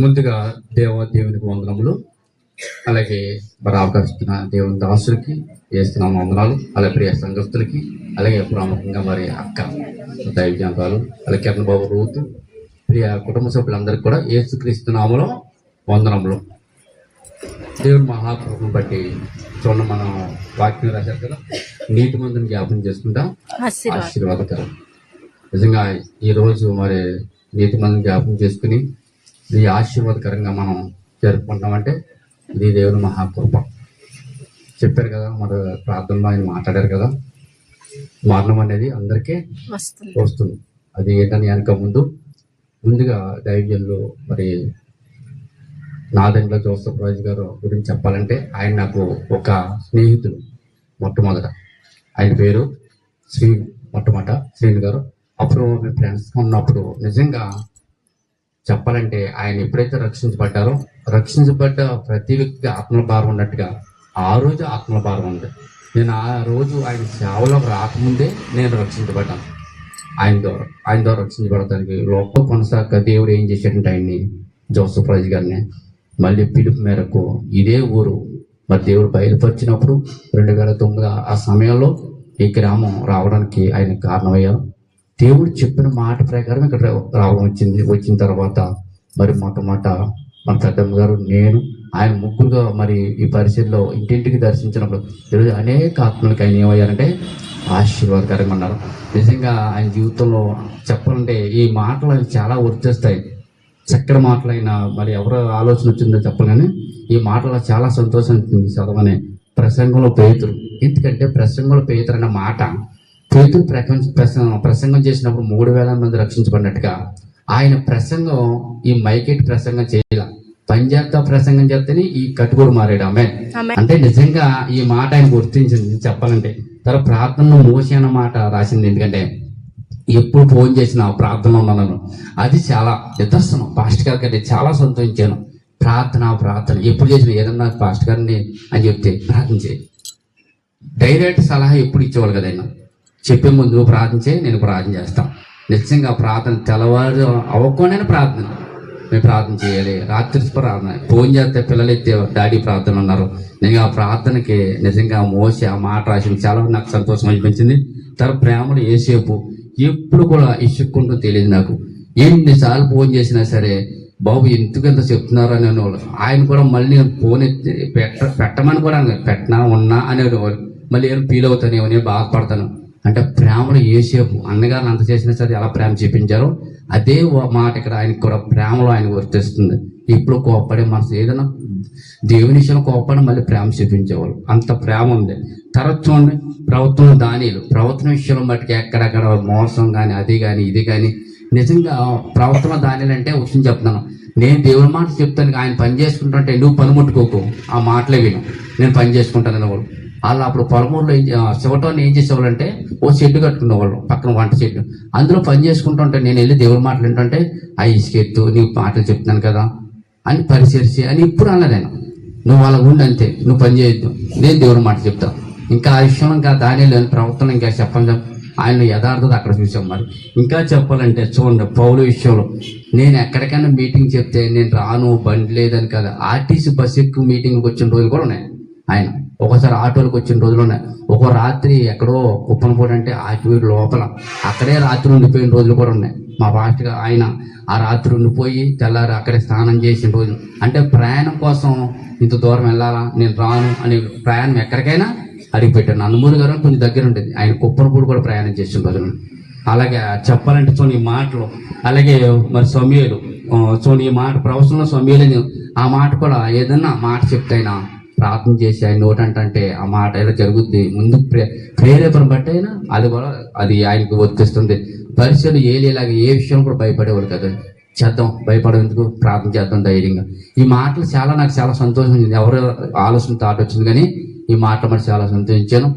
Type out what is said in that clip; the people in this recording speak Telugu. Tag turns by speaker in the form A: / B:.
A: ముందుగా దేవునికి వందనములు. అలాగే మరి అవకాశిస్తున్న దేవుని దాసులకి చేస్తున్నాం వందనాలు. అలాగే ప్రియ సంఘస్థులకి, అలాగే ప్రాముఖ్యంగా మరి అక్క దైవజాంతాలు, అలాగే కిరణ్ బాబు రూతు, ప్రియ కుటుంబ సభ్యులందరికీ కూడా యేసుక్రీస్తు నామములో వందనములు. దేవుని మహాకృపను బట్టి చూడండి, మనం వాక్యం రాశారు కదా, నీతి మందుని జ్ఞాపకం చేసుకుంటా ఆశీర్వాదకరం. నిజంగా ఈరోజు మరి నీతి మందుని జ్ఞాపకం చేసుకుని ఇది ఆశీర్వాదకరంగా మనం జరుపుకుంటామంటే ఇది దేవుని మహాకృప. చెప్పారు కదా, మరి ప్రార్థనలో ఆయన మాట్లాడారు కదా, మరణం అనేది అందరికీ వస్తుంది. అది ఏంటని వెనక ముందుగా దైవజనులు మరి నాదెండ్ల జోసఫ్ రాజు గారు గురించి చెప్పాలంటే, ఆయన నాకు ఒక స్నేహితుడు. మొట్టమొదట ఆయన పేరు శ్రీను గారు. అప్పుడు మీ ఫ్రెండ్స్ ఉన్నప్పుడు నిజంగా చెప్పాలంటే ఆయన ఎప్పుడైతే రక్షించబడ్డ ప్రతి వ్యక్తికి ఆత్మల భారం ఉన్నట్టుగా ఆ రోజు ఆత్మల భారం ఉంది. నేను ఆ రోజు ఆయన సేవలోకి రాకముందే నేను రక్షించబడ్డాను. ఆయన ద్వారా రక్షించబడటానికి లోపల కొనసాగ దేవుడు ఏం చేశాడంటే ఆయన్ని, జోసఫ్ రాజు గారిని మళ్ళీ పిలుపు మేరకు ఇదే ఊరు మరి దేవుడు బయలుపరిచినప్పుడు 2009 ఆ సమయంలో ఈ గ్రామం రావడానికి ఆయన కారణమయ్యారు. దేవుడు చెప్పిన మాట ప్రకారం ఇక్కడ రావడం వచ్చిన తర్వాత మరి మొట్టమొదట మన పెద్దమ్మ గారు, నేను, ఆయన ముగ్గురుగా మరి ఈ పరిస్థితిలో ఇంటింటికి దర్శించినప్పుడు ఈరోజు అనేక ఆత్మలకు ఆయన ఏమయ్యారంటే ఆశీర్వాదకరంగా ఉన్నారు. నిజంగా ఆయన జీవితంలో చెప్పాలంటే ఈ మాటలు చాలా వర్తిస్తాయి. చక్కటి మాటలైనా మరి ఎవరో ఆలోచన వచ్చిందో చెప్పగానే ఈ మాటలో చాలా సంతోషం అనిపించింది చదవనే. ప్రసంగంలో పేతురు, ఎందుకంటే ప్రసంగంలో పేతురు అన్న మాట, పేతురు ప్రసంగం చేసినప్పుడు 3000 మంది రక్షించబడినట్టుగా ఆయన ప్రసంగం ఈ మైకెట్ ప్రసంగం చేయాల, పంజాబ్తో ప్రసంగం చేస్తేనే ఈ కట్టుబడి మారాడు. ఆమె అంటే నిజంగా ఈ మాట ఆయన గుర్తించింది చెప్పాలంటే. తర్వాత ప్రార్థనలో మోసి అన్న మాట రాసింది, ఎందుకంటే ఎప్పుడు ఫోన్ చేసిన ప్రార్థనలో ఉన్నాను. అది చాలా నిదర్శనం. పాస్టర్ గారి కంటే చాలా సంతోషించాను. ప్రార్థన ఎప్పుడు చేసిన ఏదన్నా పాస్టర్ గారిని అని చెప్తే ప్రార్థన చేయి, డైరెక్ట్ సలహా ఎప్పుడు ఇచ్చేవాళ్ళు కదా ఆయన. చెప్పే ముందు నువ్వు ప్రార్థించే, నేను ప్రార్థన చేస్తాను. నిజంగా ప్రార్థన తెల్లవారు అవ్వకుండానే మేము ప్రార్థన చేయాలి. రాత్రి ప్రార్థన, ఫోన్ చేస్తే పిల్లలు ఎత్తే డాడీ ప్రార్థన ఉన్నారు. నేను ఆ ప్రార్థనకి నిజంగా మోసి ఆ మాట రాసింది చాలా నాకు సంతోషం అనిపించింది. తర్వాత ప్రేమలు ఏసేపు ఎప్పుడు కూడా ఇసుక్కుంటూ తెలియదు నాకు. ఎన్నిసార్లు ఫోన్ చేసినా సరే, బాబు ఎందుకంత చెప్తున్నారు అనేవాళ్ళు. ఆయన కూడా మళ్ళీ నేను ఫోన్ ఎత్తి పెట్టమని కూడా పెట్టనా ఉన్నా అనేవాళ్ళు. మళ్ళీ ఏం ఫీల్ అవుతానేమో, నేను బాధపడతాను అంటే ప్రేమలు ఏసేపు అన్నగారిని అంత చేసినా సరే ఎలా ప్రేమ చూపించారో అదే మాట ఇక్కడ ఆయనకు కూడా ప్రేమలో ఆయన వర్తిస్తుంది. ఇప్పుడు కోపడే మనసు ఏదైనా దేవుని విషయంలో కోపడి మళ్ళీ ప్రేమ చూపించేవాళ్ళు, అంత ప్రేమ ఉంది. తర్వాత చూడండి, ప్రవర్తన విషయంలో మట్టుకు ఎక్కడెక్కడ మోసం కానీ అది కానీ ఇది కానీ. నిజంగా ప్రవర్తన దానిలు అంటే విషయం చెప్తున్నాను, నేను దేవుని మాట చెప్తాను, ఆయన పని చేసుకుంటుంటే నువ్వు పని ముట్టుకోకు, ఆ మాటలే విను, నేను పని చేసుకుంటాను వాళ్ళు. వాళ్ళు అప్పుడు పొలమూరులో శివటోని ఏం చేసేవాళ్ళంటే ఓ షెడ్డు కట్టుకునేవాళ్ళు, పక్కన వంట షెడ్డు, అందులో పని చేసుకుంటుంటే నేను వెళ్ళి దేవుడి మాటలు ఏంటంటే ఆ ఇసుకెత్తు, నీకు మాటలు చెప్తున్నాను కదా అని పరిశీలిసి అని ఇప్పుడు అన్నదాను. నువ్వు వాళ్ళ ఉండి అంతే, నువ్వు పని చేయొద్దు, నేను దేవుడి మాట చెప్తాను. ఇంకా ఆ విషయం ఇంకా దాని లేని ప్రవర్తన ఇంకా చెప్పండి. ఆయన యథార్థత అక్కడ చూసాం. మరి ఇంకా చెప్పాలంటే చూడండి, పౌలు విషయంలో నేను ఎక్కడికైనా మీటింగ్ చెప్తే నేను రాను, బండి లేదని కదా, ఆర్టీసీ బస్ ఎక్కువ మీటింగ్కి వచ్చిన రోజులు కూడా ఉన్నాయి. ఆయన ఒకసారి ఆటోలకు వచ్చిన రోజులు ఉన్నాయి. ఒక రాత్రి ఎక్కడో కుప్పనపూడి అంటే ఆటో లోపల అక్కడే రాత్రి ఉండిపోయిన రోజులు కూడా ఉన్నాయి. మా పాస్టర్ ఆయన ఆ రాత్రి ఉండిపోయి తెల్లారి అక్కడే స్నానం చేసిన రోజులు. అంటే ప్రయాణం కోసం ఇంత దూరం వెళ్ళాలా, నేను రాను అని ప్రయాణం ఎక్కడికైనా అడిగిపెట్టాను. నందమూరి గారు కొంచెం దగ్గర ఉంటుంది, ఆయన కుప్పనపూడి కూడా ప్రయాణం చేసిన రోజులు. అలాగే చెప్పాలంటే చూడండి ఈ మాటలు. అలాగే మరి సమయలు చూడండి, ఈ మాట ప్రవచనంలో సమయలు ఆ మాట కూడా ఏదన్నా మాట చెప్తాయినా ప్రార్థన చేసి ఆయన నోటంటే ఆ మాట ఏదో జరుగుద్ది. ముందు ప్రేరేపణ బట్టి అయినా అది కూడా అది ఆయనకు వర్తిస్తుంది. పరిచయం ఏలాగా ఏ విషయం కూడా భయపడేవాళ్ళు కదా, చేద్దాం, భయపడేందుకు ప్రార్థన చేద్దాం ధైర్యంగా. ఈ మాటలు నాకు చాలా సంతోషం. ఎవరు ఆలోచన థాట్ వచ్చింది కానీ ఈ మాట మరి చాలా సంతోషించాను.